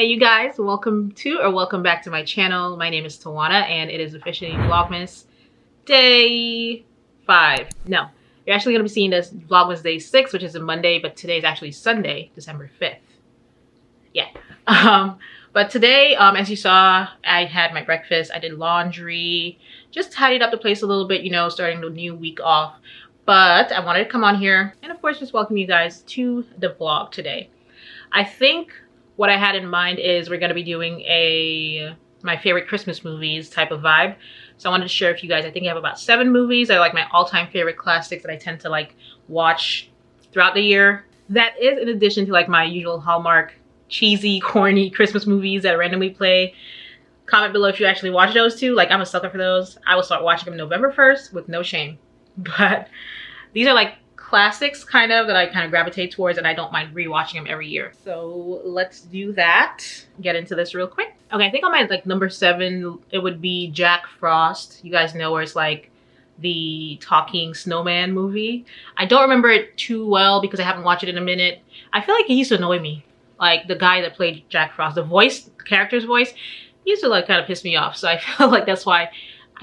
Hey you guys, welcome back to my channel. My name is Tawana and it is officially Vlogmas day 5. No, you're actually going to be seeing this Vlogmas day 6, which is a Monday, but today is actually Sunday, December 5th. Yeah. But today, as you saw, I had my breakfast, I did laundry, just tidied up the place a little bit, you know, starting the new week off. But I wanted to come on here and of course just welcome you guys to the vlog today. I think what I had in mind is we're going to be doing my favorite Christmas movies type of vibe. So I wanted to share with you guys, I think I have about 7 movies that are like my all-time favorite classics that I tend to like watch throughout the year. That is in addition to like my usual Hallmark cheesy, corny Christmas movies that randomly play. Comment below if you actually watch those too. Like, I'm a sucker for those. I will start watching them November 1st with no shame. But these are like classics kind of that I kind of gravitate towards, and I don't mind rewatching them every year. So let's do that. Get into this real quick. Okay, I think on my like number 7, it would be Jack Frost. You guys know where it's like the talking snowman movie. I don't remember it too well because I haven't watched it in a minute. I feel like it used to annoy me. Like the guy that played Jack Frost, the character's voice, used to like kind of piss me off. So I feel like that's why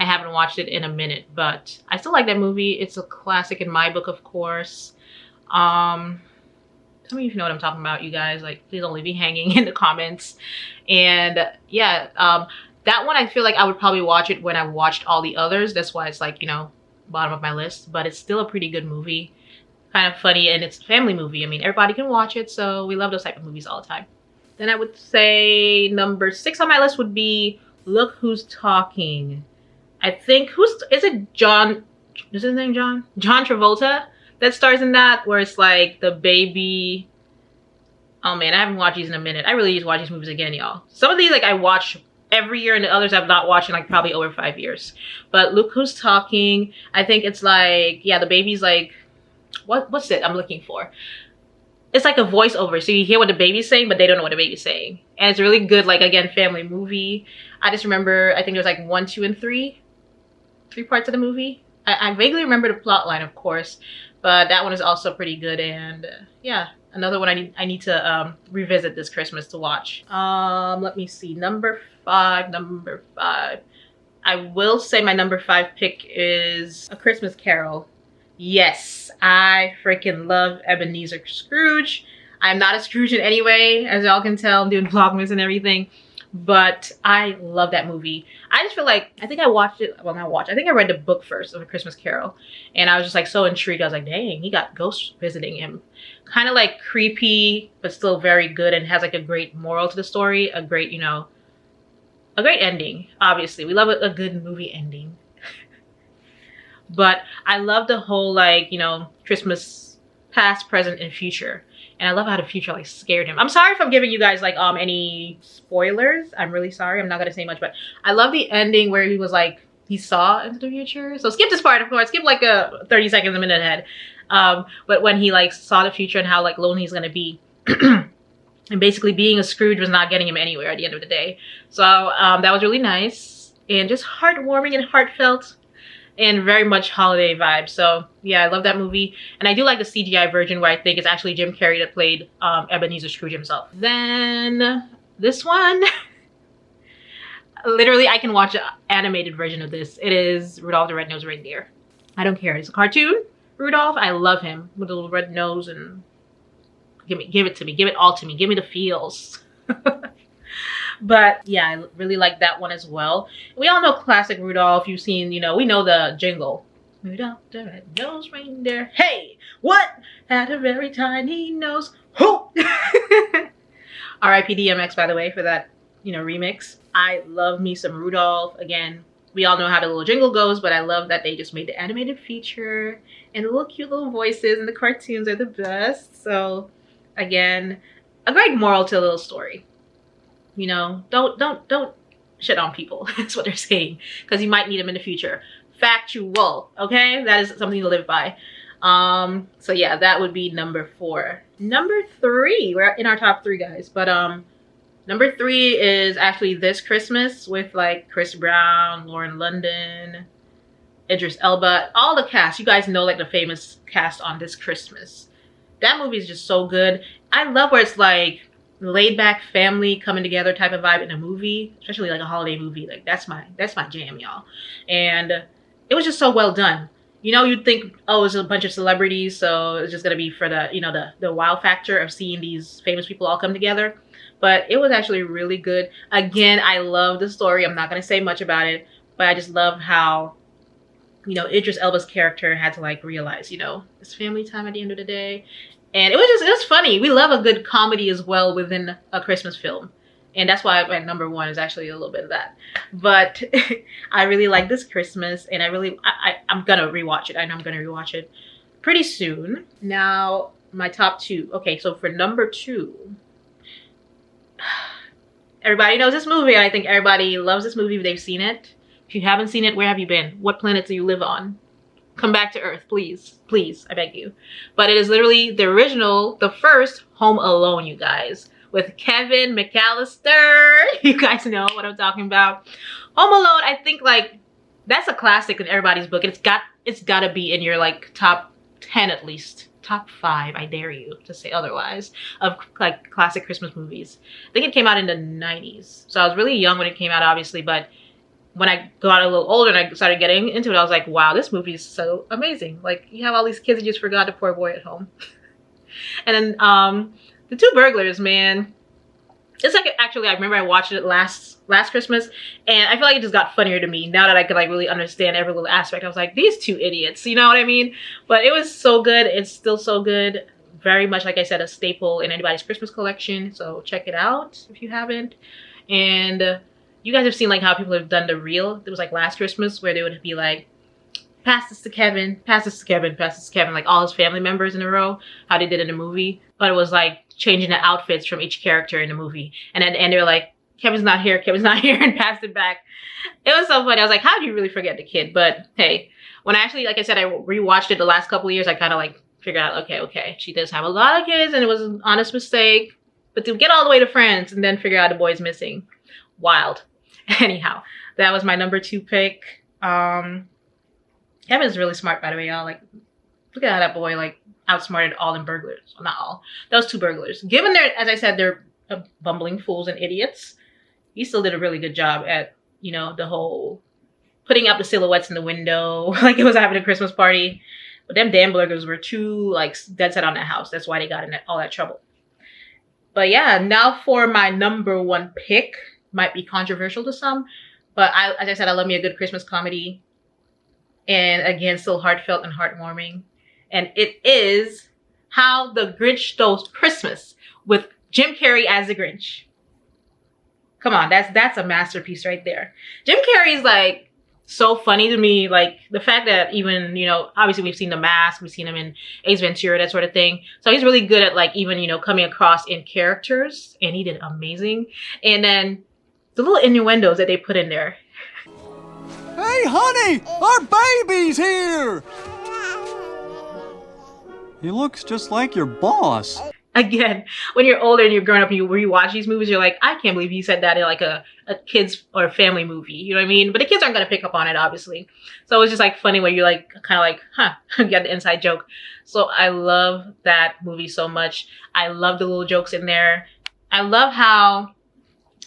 I haven't watched it in a minute, but I still like that movie. It's a classic in my book, of course. Tell me if you know what I'm talking about, you guys. Like, please don't leave me hanging in the comments. And yeah, that one I feel like I would probably watch it when I watched all the others. That's why it's like, you know, bottom of my list. But it's still a pretty good movie. Kind of funny, and it's a family movie. I mean, everybody can watch it, so we love those type of movies all the time. Then I would say number 6 on my list would be Look Who's Talking. I think, is it John, is his name John? John Travolta that stars in that, where it's like the baby. Oh man, I haven't watched these in a minute. I really need to watch these movies again, y'all. Some of these like I watch every year and the others I've not watched in like probably over 5 years. But Look Who's Talking, I think it's like, yeah, the baby's like, what's it I'm looking for? It's like a voiceover, so you hear what the baby's saying, but they don't know what the baby's saying. And it's a really good, like, again, family movie. I just remember, I think there was like 1, 2, and 3 parts of the movie. I vaguely remember the plot line, of course, but that one is also pretty good. And yeah, another one I need to revisit this Christmas to watch. Let me see, number 5. I will say my number 5 pick is A Christmas Carol. Yes, I freaking love Ebenezer Scrooge. I'm not a Scrooge in any way, as y'all can tell. I'm doing Vlogmas and everything. But I love that movie. I just feel like, I think I watched it, well not watched, I think I read the book first of A Christmas Carol. And I was just like so intrigued. I was like, dang, he got ghosts visiting him. Kind of like creepy, but still very good, and has like a great moral to the story. A great, you know, a great ending, obviously. We love a good movie ending. But I love the whole, like, you know, Christmas past, present, and future. And I love how the future like scared him. I'm sorry if I'm giving you guys like any spoilers. I'm really sorry. I'm not gonna say much, but I love the ending where he was like, he saw into the future. So skip this part, of course. Skip like a 30 seconds, a minute ahead. But when he like saw the future and how like lonely he's gonna be. And basically being a Scrooge was not getting him anywhere at the end of the day. So that was really nice and just heartwarming and heartfelt. And very much holiday vibe. So yeah, I love that movie. And I do like the CGI version where I think it's actually Jim Carrey that played Ebenezer Scrooge himself. Then this one, literally I can watch an animated version of this. It is Rudolph the Red-Nosed Reindeer. I don't care, it's a cartoon. Rudolph, I love him with the little red nose, and give it to me, give it all to me, give me the feels. But yeah, I really like that one as well. We all know classic Rudolph. You've seen, you know, we know the jingle. Rudolph the Red-Nosed Reindeer. Hey, what? Had a very tiny nose. Who? R.I.P. DMX, by the way, for that, you know, remix. I love me some Rudolph. Again, we all know how the little jingle goes, but I love that they just made the animated feature. And the little cute little voices and the cartoons are the best. So, again, a great moral to a little story. You know, don't shit on people. That's what they're saying, because you might need them in the future. Factual, okay? That is something to live by. So yeah, that would be number 4. Number 3, we're in our top 3, guys. But number 3 is actually This Christmas with like Chris Brown, Lauren London, Idris Elba, all the cast. You guys know like the famous cast on This Christmas. That movie is just so good. I love where it's like laid back family coming together type of vibe in a movie, especially like a holiday movie. Like that's my jam, y'all. And it was just so well done. You know, you'd think, oh, it's a bunch of celebrities, so it's just gonna be for the, you know, the wow factor of seeing these famous people all come together. But it was actually really good. Again, I love the story. I'm not gonna say much about it, but I just love how, you know, Idris Elba's character had to like realize, you know, it's family time at the end of the day. And it was funny. We love a good comedy as well within a Christmas film. And that's why my number one is actually a little bit of that. But I really like this Christmas, and I'm gonna rewatch it. I know I'm gonna rewatch it pretty soon. Now, my top two. Okay, so for number two, everybody knows this movie, and I think everybody loves this movie if they've seen it. If you haven't seen it, where have you been? What planet do you live on? Come back to Earth, please. Please, I beg you. But it is literally the original, the first Home Alone, you guys. With Kevin McAllister. You guys know what I'm talking about. Home Alone, I think like that's a classic in everybody's book. It's gotta be in your like top 10 at least. Top 5, I dare you to say otherwise, of like classic Christmas movies. I think it came out in the 90s. So I was really young when it came out, obviously, but when I got a little older and I started getting into it, I was like, wow, this movie is so amazing. Like, you have all these kids, you just forgot the poor boy at home. And then the two burglars, man. It's like, actually, I remember I watched it last Christmas, and I feel like it just got funnier to me now that I could like really understand every little aspect. I was like, these two idiots, you know what I mean? But it was so good. It's still so good. Very much, like I said, a staple in anybody's Christmas collection. So check it out if you haven't. And you guys have seen like how people have done the reel. It was like last Christmas where they would be like, pass this to Kevin, pass this to Kevin, pass this to Kevin, like all his family members in a row, how they did in the movie. But it was like changing the outfits from each character in the movie. And at the end, they were like, Kevin's not here, and passed it back. It was so funny. I was like, how do you really forget the kid? But hey, when I actually, like I said, I rewatched it the last couple of years, I kind of like figured out, okay, she does have a lot of kids, and it was an honest mistake. But to get all the way to France and then figure out the boy's missing, wild. Anyhow, that was my number 2 pick. Kevin's really smart, by the way, y'all. Like, look at how that boy like outsmarted all them burglars. Well, not all. Those 2 burglars. Given their, as I said, they're bumbling fools and idiots, he still did a really good job at, you know, the whole putting up the silhouettes in the window like it was having a Christmas party. But them damn burglars were too like dead set on that house. That's why they got in all that trouble. But yeah, now for my number 1 pick. Might be controversial to some, but as I said, I love me a good Christmas comedy. And again, still heartfelt and heartwarming. And it is How the Grinch Stole Christmas with Jim Carrey as the Grinch. Come on, that's a masterpiece right there. Jim Carrey's like so funny to me. Like the fact that even, you know, obviously we've seen The Mask, we've seen him in Ace Ventura, that sort of thing. So he's really good at like even, you know, coming across in characters, and he did amazing. And then the little innuendos that they put in there. Hey, honey, our baby's here. He looks just like your boss. Again, when you're older and you're growing up and you rewatch these movies, you're like, I can't believe he said that in like a kid's or family movie. You know what I mean? But the kids aren't going to pick up on it, obviously. So it's just like funny when you're like, kind of like, huh, you got the inside joke. So I love that movie so much. I love the little jokes in there. I love how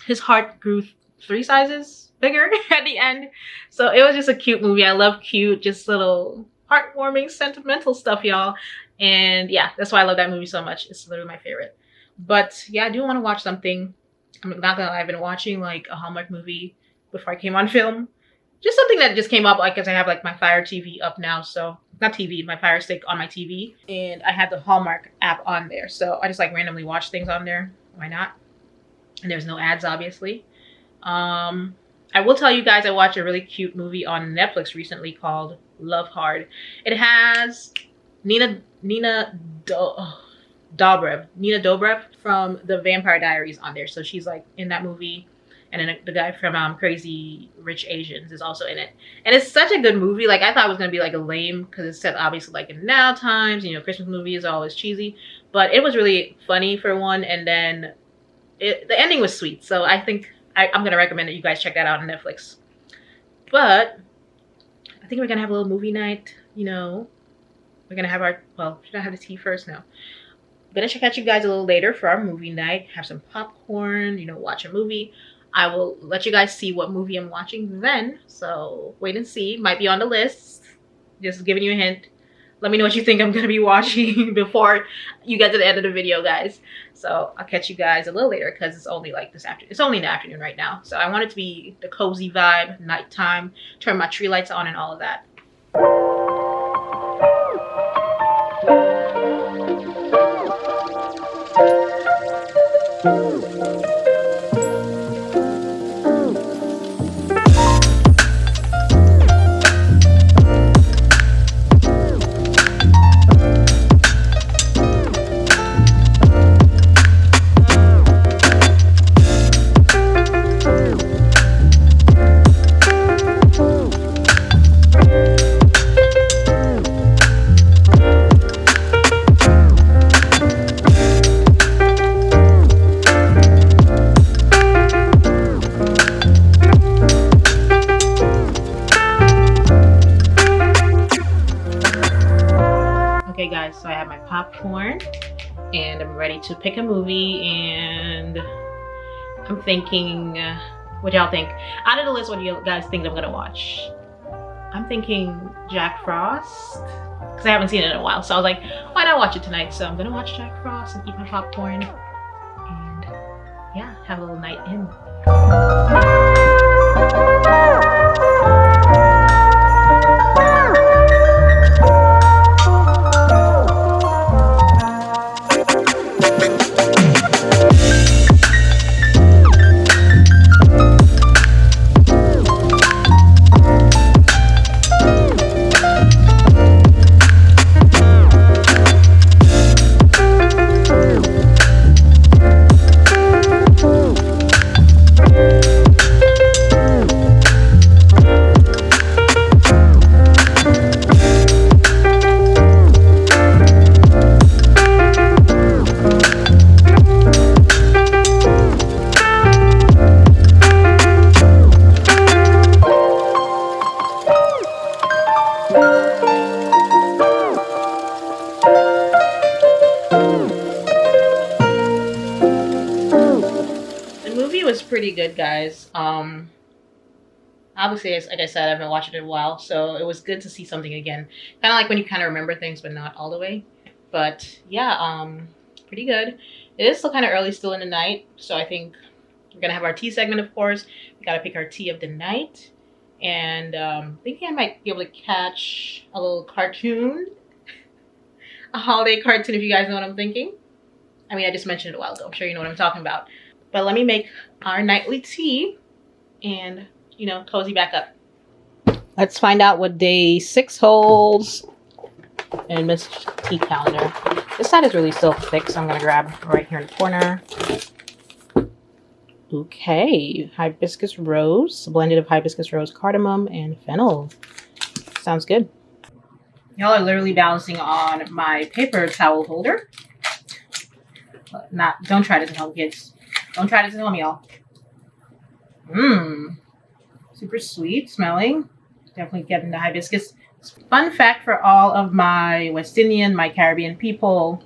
his heart grew 3 sizes bigger at the end. So it was just a cute movie. I love cute, just little heartwarming, sentimental stuff, y'all. And yeah, that's why I love that movie so much. It's literally my favorite. But yeah, I do want to watch something. I'm not gonna lie, I've been watching like a Hallmark movie before I came on film. Just something that just came up, like, because I have like my Fire TV up now. So not TV, my Fire Stick on my TV. And I had the Hallmark app on there. So I just like randomly watch things on there. Why not? And there's no ads, obviously. I will tell you guys, I watched a really cute movie on Netflix recently called Love Hard. It has Nina Dobrev from The Vampire Diaries on there. So she's like in that movie. And then the guy from Crazy Rich Asians is also in it. And it's such a good movie. Like, I thought it was going to be like a lame, because it's set obviously like in now times. You know, Christmas movies are always cheesy. But it was really funny for one. And then the ending was sweet. So I think I'm going to recommend that you guys check that out on Netflix. But I think we're going to have a little movie night. You know, we're going to have our, well, should I have the tea first? No. I'm gonna catch you guys a little later for our movie night. Have some popcorn, you know, watch a movie. I will let you guys see what movie I'm watching then. So wait and see. Might be on the list. Just giving you a hint. Let me know what you think I'm gonna be watching before you get to the end of the video, guys. So I'll catch you guys a little later because it's only like this afternoon. It's only in the afternoon right now. So I want it to be the cozy vibe, nighttime, turn my tree lights on and all of that. Okay guys, so I have my popcorn and I'm ready to pick a movie, and I'm thinking, what y'all think? Out of the list, what do you guys think I'm gonna watch? I'm thinking Jack Frost, because I haven't seen it in a while, so I was like, why not watch it tonight? So I'm gonna watch Jack Frost and eat my popcorn and yeah, have a little night in. Was pretty good, guys. Obviously, like I said, I haven't watched it in a while, so it was good to see something again. Kind of like when you kind of remember things, but not all the way. But yeah, pretty good. It is still kind of early, still in the night, so I think we're gonna have our tea segment. Of course, we gotta pick our tea of the night, and thinking I might be able to catch a little cartoon, a holiday cartoon, if you guys know what I'm thinking. I mean, I just mentioned it a while ago. I'm sure you know what I'm talking about. But let me make our nightly tea and, you know, cozy back up. Let's find out what day 6 holds in Miss Tea calendar. This side is really still thick, so I'm going to grab right here in the corner. Okay, hibiscus rose, a blended of hibiscus rose, cardamom, and fennel. Sounds good. Y'all are literally balancing on my paper towel holder. Don't try this at home, kids. Don't try this at home, y'all. Super sweet smelling. Definitely getting the hibiscus. Fun fact for all of my West Indian, my Caribbean people.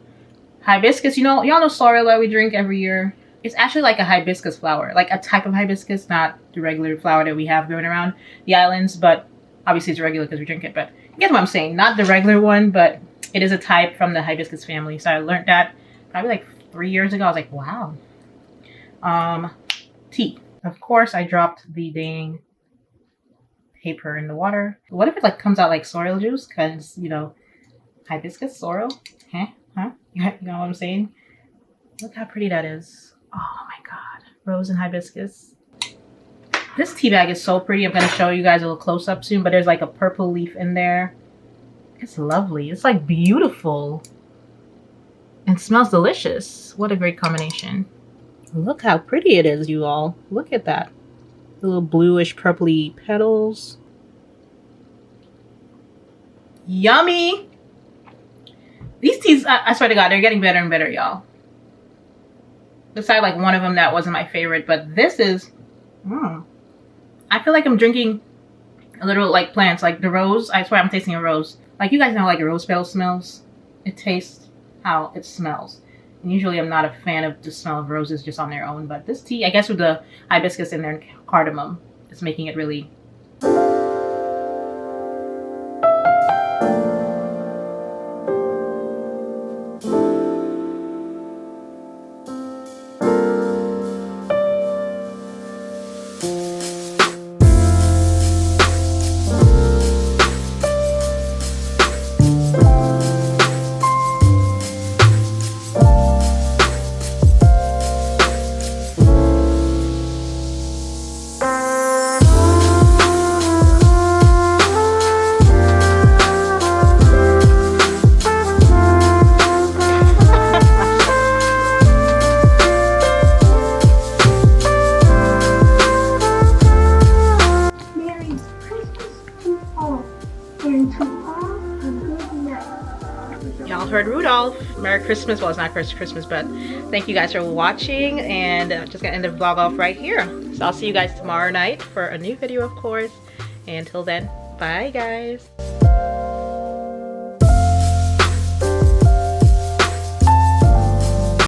Hibiscus, you know, y'all know sorrel that we drink every year. It's actually like a hibiscus flower, like a type of hibiscus, not the regular flower that we have going around the islands, but obviously it's regular because we drink it, but you get what I'm saying. Not the regular one, but it is a type from the hibiscus family. So I learned that probably like 3 years ago. I was like, wow. Tea. Of course, I dropped the dang paper in the water. What if it like comes out like sorrel juice? Because, you know, hibiscus, sorrel. Huh? You know what I'm saying? Look how pretty that is. Oh my god. Rose and hibiscus. This tea bag is so pretty. I'm going to show you guys a little close up soon, but there's like a purple leaf in there. It's lovely. It's like beautiful. And smells delicious. What a great combination. Look how pretty it is, you all. Look at that. The little bluish purpley petals. Yummy! These teas, I swear to God, they're getting better and better, y'all. Besides like one of them that wasn't my favorite, but this is... I feel like I'm drinking a little like plants, like the rose. I swear I'm tasting a rose. Like you guys know like a rose petal smells. It tastes how it smells. Usually I'm not a fan of the smell of roses just on their own, but this tea, I guess with the hibiscus in there and cardamom, it's making it really... Y'all heard Rudolph. Merry Christmas. Well, it's not Christmas, but thank you guys for watching, and just gonna end the vlog off right here. So I'll see you guys tomorrow night for a new video, of course. And until then, bye guys.